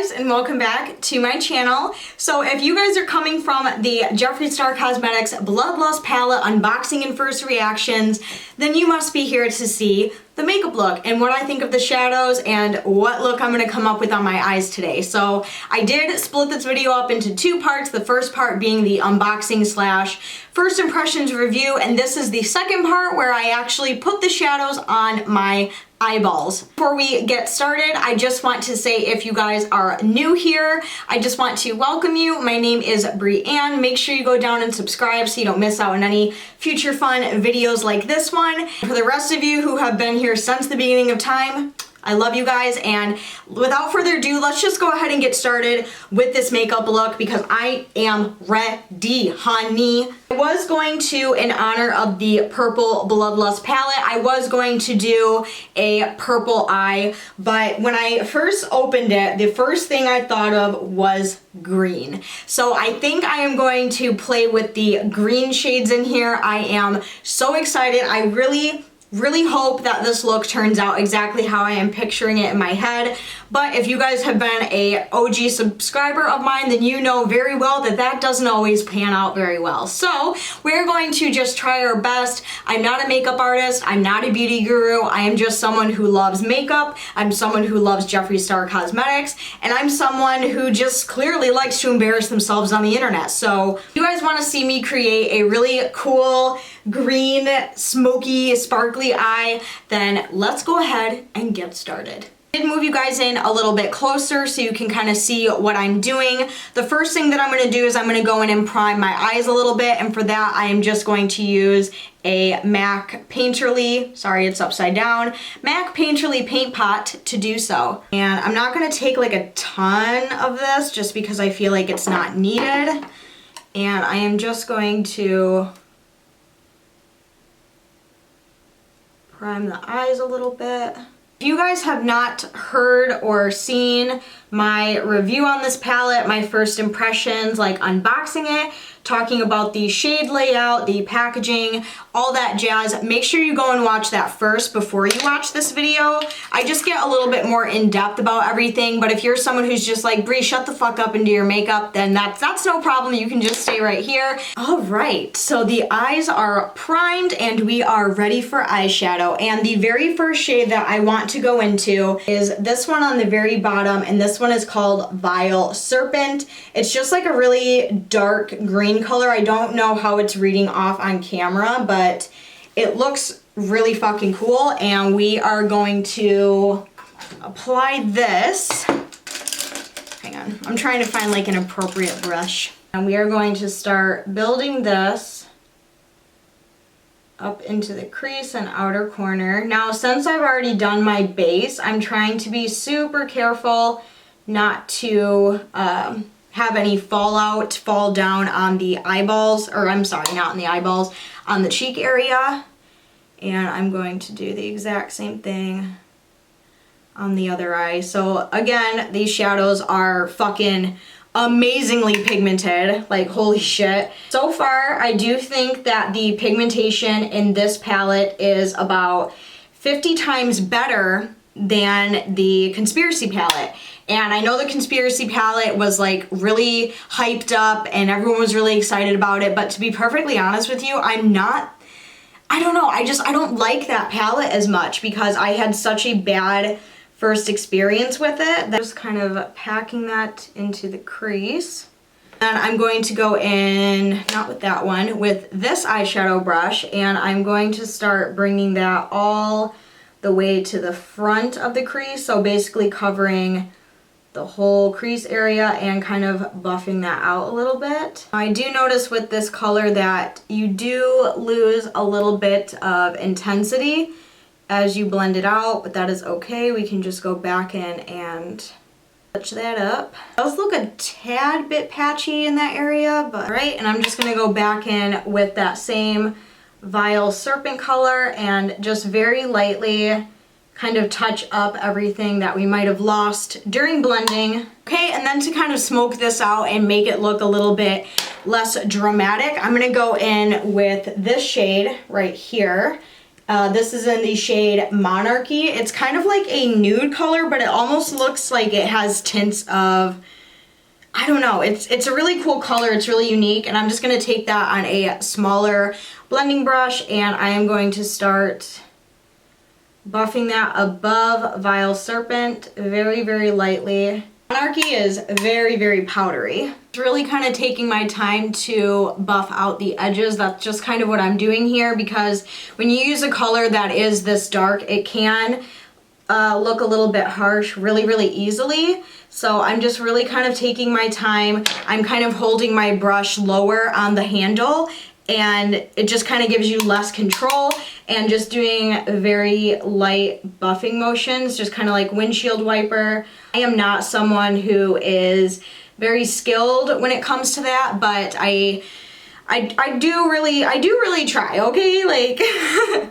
guys, and welcome back to my channel. So if you guys are coming from the Jeffree Star Cosmetics Blood Lust Palette unboxing and first reactions, then you must be here to see the makeup look and what I think of the shadows and what look I'm going to come up with on my eyes today. So I did split this video up into two parts, the first part being the unboxing slash first impressions review, and this is the second part where I actually put the shadows on my eyeballs. Before we get started, I just want to say if you guys are new here, I just want to welcome you. My name is BreeAnn. Make sure you go down and subscribe so you don't miss out on any future fun videos like this one. For the rest of you who have been here since the beginning of time, I love you guys, and without further ado, let's just go ahead and get started with this makeup look because I am ready, honey. I was going to, in honor of the purple Blood Lust palette, I was going to do a purple eye, but when I first opened it, the first thing I thought of was green. So I think I am going to play with the green shades in here. I am so excited. I really hope that this look turns out exactly how I am picturing it in my head. But if you guys have been a OG subscriber of mine, then you know very well that that doesn't always pan out very well. So we're going to just try our best. I'm not a makeup artist. I'm not a beauty guru. I am just someone who loves makeup. I'm someone who loves Jeffree Star Cosmetics. And I'm someone who just clearly likes to embarrass themselves on the internet. So if you guys want to see me create a really cool, green, smoky, sparkly eye, then let's go ahead and get started. I did move you guys in a little bit closer so you can kind of see what I'm doing. The first thing that I'm going to do is I'm going to go in and prime my eyes a little bit, and for that I am just going to use a MAC Painterly, sorry it's upside down, MAC Painterly paint pot to do so. And I'm not going to take like a ton of this just because I feel like it's not needed. And I am just going to prime the eyes a little bit. If you guys have not heard or seen my review on this palette, my first impressions, like unboxing it, talking about the shade layout, the packaging, all that jazz, make sure you go and watch that first before you watch this video. I just get a little bit more in depth about everything, but if you're someone who's just like, Bree, shut the fuck up and do your makeup, then that's no problem. You can just stay right here. All right, so the eyes are primed and we are ready for eyeshadow. And the very first shade that I want to go into is this one on the very bottom, and this one is called Vile Serpent. It's just like a really dark green color. I don't know how it's reading off on camera, but it looks really fucking cool, and we are going to apply this. Hang on, I'm trying to find like an appropriate brush. And we are going to start building this up into the crease and outer corner. Now, since I've already done my base, I'm trying to be super careful not to have any fall down on the eyeballs, or I'm sorry, not on the eyeballs, on the cheek area. And I'm going to do the exact same thing on the other eye. So again, these shadows are fucking amazingly pigmented, like holy shit. So far, I do think that the pigmentation in this palette is about 50 times better than the Conspiracy palette. And I know the Conspiracy palette was like really hyped up and everyone was really excited about it, but to be perfectly honest with you, I don't know, I don't like that palette as much because I had such a bad first experience with it. Just kind of packing that into the crease. And I'm going to go in, not with that one, with this eyeshadow brush, and I'm going to start bringing that all the way to the front of the crease, so basically covering the whole crease area and kind of buffing that out a little bit. I do notice with this color that you do lose a little bit of intensity as you blend it out, but that is okay. We can just go back in and touch that up. It does look a tad bit patchy in that area, but right, and I'm just gonna go back in with that same Vile Serpent color and just very lightly kind of touch up everything that we might have lost during blending. Okay, and then to kind of smoke this out and make it look a little bit less dramatic, I'm gonna go in with this shade right here. This is in the shade Monarchy. It's kind of like a nude color, but it almost looks like it has tints of, I don't know, it's a really cool color. It's really unique, and I'm just going to take that on a smaller blending brush, and I am going to start buffing that above Vile Serpent very, very lightly. Monarchy is very, very powdery. It's really kind of taking my time to buff out the edges. That's just kind of what I'm doing here, because when you use a color that is this dark, it can look a little bit harsh really, really easily. So I'm just really kind of taking my time. I'm kind of holding my brush lower on the handle, and it just kind of gives you less control, and just doing very light buffing motions, just kind of like windshield wiper. I am not someone who is very skilled when it comes to that, but I do really try, okay? Like,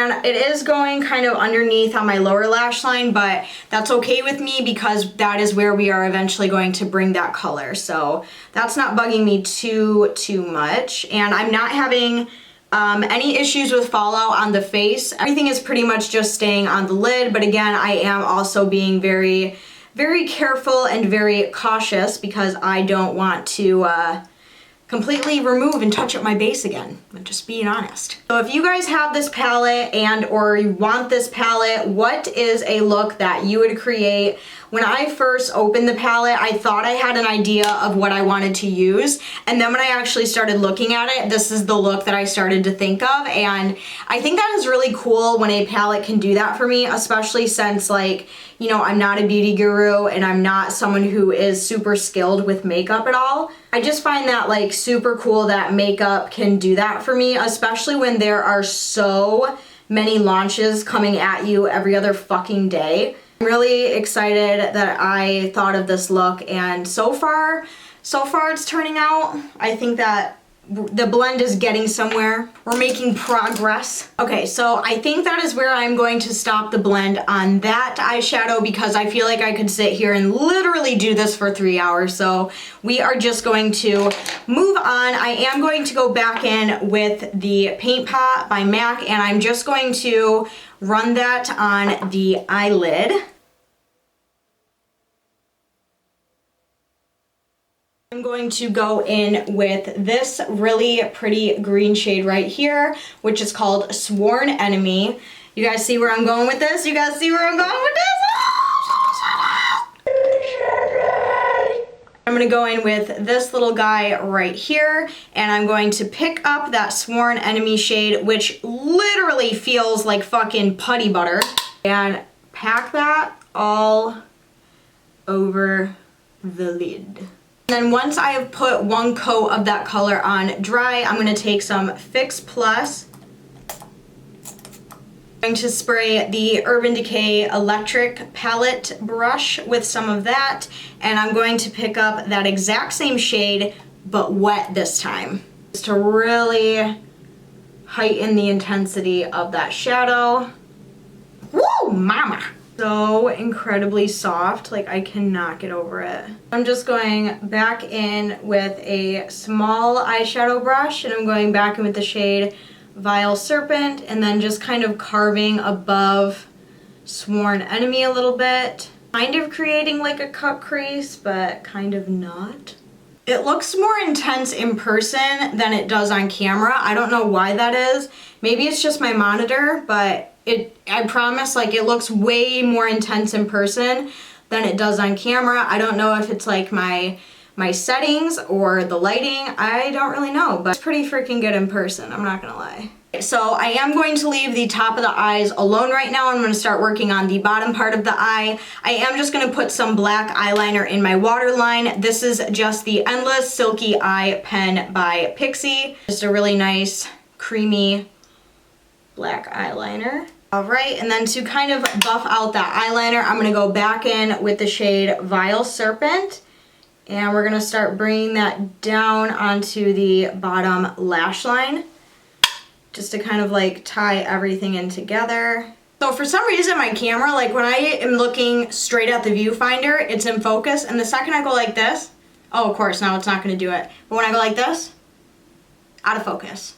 and it is going kind of underneath on my lower lash line, but that's okay with me because that is where we are eventually going to bring that color. So that's not bugging me too much. And I'm not having any issues with fallout on the face. Everything is pretty much just staying on the lid, but again, I am also being very, very careful and very cautious because I don't want to completely remove and touch up my base again. I'm just being honest. So if you guys have this palette and or you want this palette, what is a look that you would create? When I first opened the palette, I thought I had an idea of what I wanted to use, and then when I actually started looking at it, this is the look that I started to think of, and I think that is really cool when a palette can do that for me, especially since, like, you know, I'm not a beauty guru and I'm not someone who is super skilled with makeup at all. I just find that like super cool that makeup can do that for me, especially when there are so many launches coming at you every other fucking day. I'm really excited that I thought of this look, and so far it's turning out. I think that the blend is getting somewhere. We're making progress. Okay, so I think that is where I'm going to stop the blend on that eyeshadow because I feel like I could sit here and literally do this for 3 hours. So we are just going to move on. I am going to go back in with the Paint Pot by MAC, and I'm just going to run that on the eyelid. I'm going to go in with this really pretty green shade right here, which is called Sworn Enemy. You guys see where I'm going with this? You guys see where I'm going with this? I'm going to go in with this little guy right here, and I'm going to pick up that Sworn Enemy shade, which literally feels like fucking putty butter, and pack that all over the lid. And then once I have put one coat of that color on dry, I'm going to take some Fix Plus. I'm going to spray the Urban Decay Electric Palette brush with some of that, and I'm going to pick up that exact same shade, but wet this time, just to really heighten the intensity of that shadow. Woo, mama! So incredibly soft, like I cannot get over it. I'm just going back in with a small eyeshadow brush, and I'm going back in with the shade Vile Serpent, and then just kind of carving above Sworn Enemy a little bit. Kind of creating like a cut crease, but kind of not. It looks more intense in person than it does on camera. I don't know why that is. Maybe it's just my monitor, but I promise, like, it looks way more intense in person than it does on camera. I don't know if it's like my settings or the lighting. I don't really know, but it's pretty freaking good in person, I'm not gonna lie. So I am going to leave the top of the eyes alone right now. I'm going to start working on the bottom part of the eye. I am just going to put some black eyeliner in my waterline. This is just the Endless Silky Eye pen by Pixie. Just a really nice, creamy black eyeliner. Alright, and then to kind of buff out that eyeliner, I'm going to go back in with the shade Vile Serpent. And we're going to start bringing that down onto the bottom lash line, just to kind of like tie everything in together. So for some reason my camera, like when I am looking straight at the viewfinder, it's in focus, and the second I go like this, oh of course now it's not going to do it, but when I go like this, out of focus.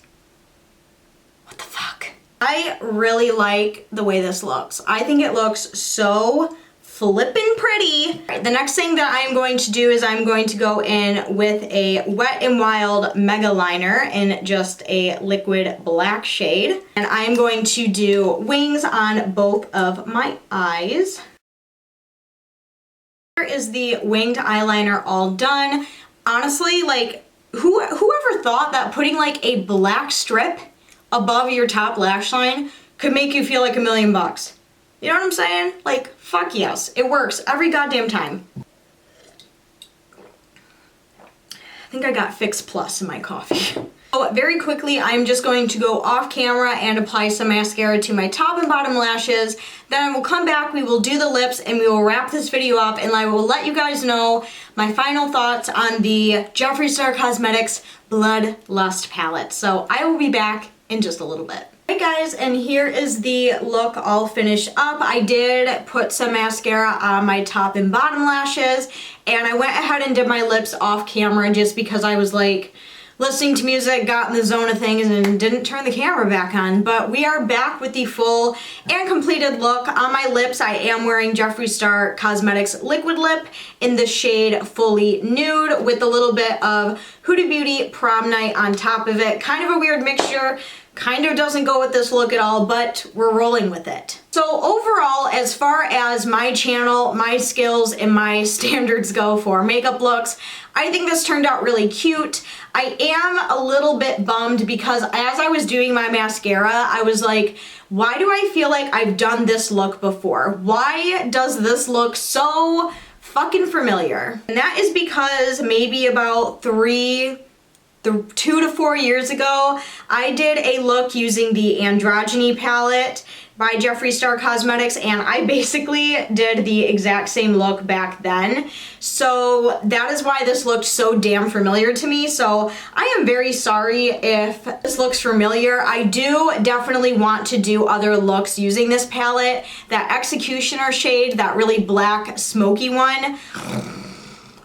What the fuck? I really like the way this looks. I think it looks so flippin' pretty. The next thing that I'm going to do is I'm going to go in with a Wet n Wild Mega Liner in just a liquid black shade. And I'm going to do wings on both of my eyes. Here is the winged eyeliner all done. Honestly, like, whoever thought that putting like a black strip above your top lash line could make you feel like $1 million bucks? You know what I'm saying? Like, fuck yes. It works every goddamn time. I think I got Fix Plus in my coffee. So very quickly, I'm just going to go off camera and apply some mascara to my top and bottom lashes. Then I will come back, we will do the lips, and we will wrap this video up, and I will let you guys know my final thoughts on the Jeffree Star Cosmetics Blood Lust Palette. So I will be back in just a little bit. Hey guys, and here is the look all finished up. I did put some mascara on my top and bottom lashes, and I went ahead and did my lips off camera just because I was like listening to music, got in the zone of things, and didn't turn the camera back on. But we are back with the full and completed look. On my lips, I am wearing Jeffree Star Cosmetics Liquid Lip in the shade Fully Nude with a little bit of Huda Beauty Prom Night on top of it. Kind of a weird mixture. Kind of doesn't go with this look at all, but we're rolling with it. So overall, as far as my channel, my skills, and my standards go for makeup looks, I think this turned out really cute. I am a little bit bummed because as I was doing my mascara, I was like, why do I feel like I've done this look before? Why does this look so fucking familiar? And that is because maybe about 2 to 4 years ago, I did a look using the Androgyny palette by Jeffree Star Cosmetics, and I basically did the exact same look back then. So that is why this looked so damn familiar to me. So I am very sorry if this looks familiar. I do definitely want to do other looks using this palette. That Executioner shade, that really black smoky one,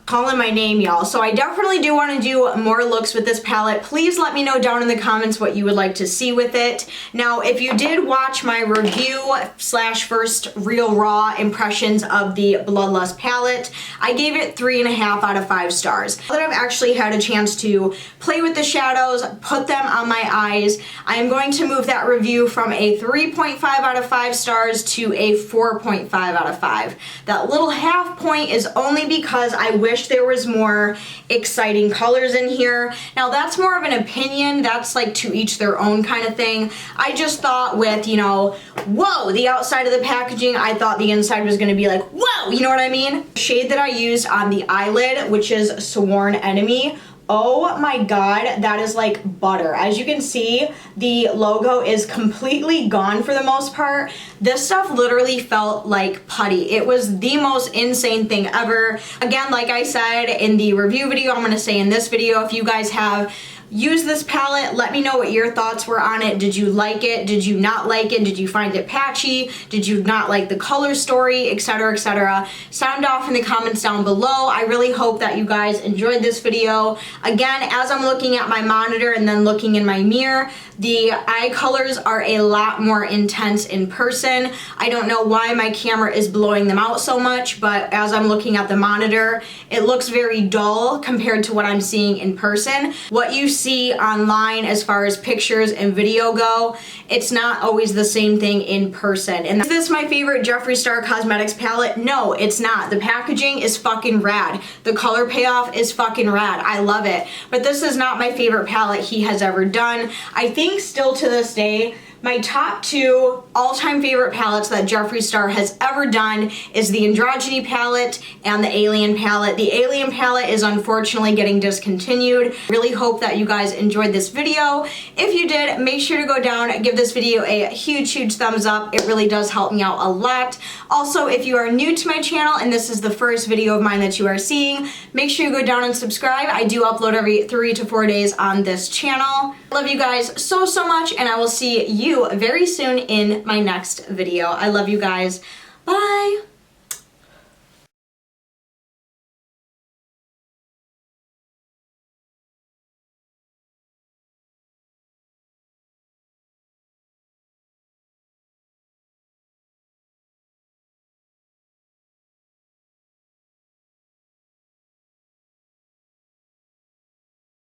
calling my name, y'all. So I definitely do want to do more looks with this palette. Please let me know down in the comments what you would like to see with it. Now, if you did watch my review / first real raw impressions of the Blood Lust palette, I gave it 3.5 out of 5 stars. Now that I've actually had a chance to play with the shadows, put them on my eyes, I am going to move that review from a 3.5 out of 5 stars to a 4.5 out of 5. That little half point is only because I wish there was more exciting colors in here. Now that's more of an opinion, that's like to each their own kind of thing. I just thought with, you know, whoa, the outside of the packaging, I thought the inside was gonna be like, whoa, you know what I mean? The shade that I used on the eyelid, which is Sworn Enemy, oh my god, that is like butter. As you can see, the logo is completely gone for the most part. This stuff literally felt like putty. It was the most insane thing ever. Again, like I said in the review video, I'm gonna say in this video, if you guys have use this palette, let me know what your thoughts were on it. Did you like it? Did you not like it? Did you find it patchy? Did you not like the color story, etc., etc.? Sound off in the comments down below. I really hope that you guys enjoyed this video. Again, as I'm looking at my monitor and then looking in my mirror, the eye colors are a lot more intense in person. I don't know why my camera is blowing them out so much, but as I'm looking at the monitor, it looks very dull compared to what I'm seeing in person. What you see online as far as pictures and video go, it's not always the same thing in person. And is this my favorite Jeffree Star Cosmetics palette? No, it's not. The packaging is fucking rad. The color payoff is fucking rad. I love it. But this is not my favorite palette he has ever done. I think still to this day, my top 2 all-time favorite palettes that Jeffree Star has ever done is the Androgyny palette and the Alien palette. The Alien palette is unfortunately getting discontinued. Really hope that you guys enjoyed this video. If you did, make sure to go down and give this video a huge thumbs up. It really does help me out a lot. Also, if you are new to my channel and this is the first video of mine that you are seeing, make sure you go down and subscribe. I do upload every 3 to 4 days on this channel. Love you guys so much, and I will see you very soon in my next video. I love you guys. Bye!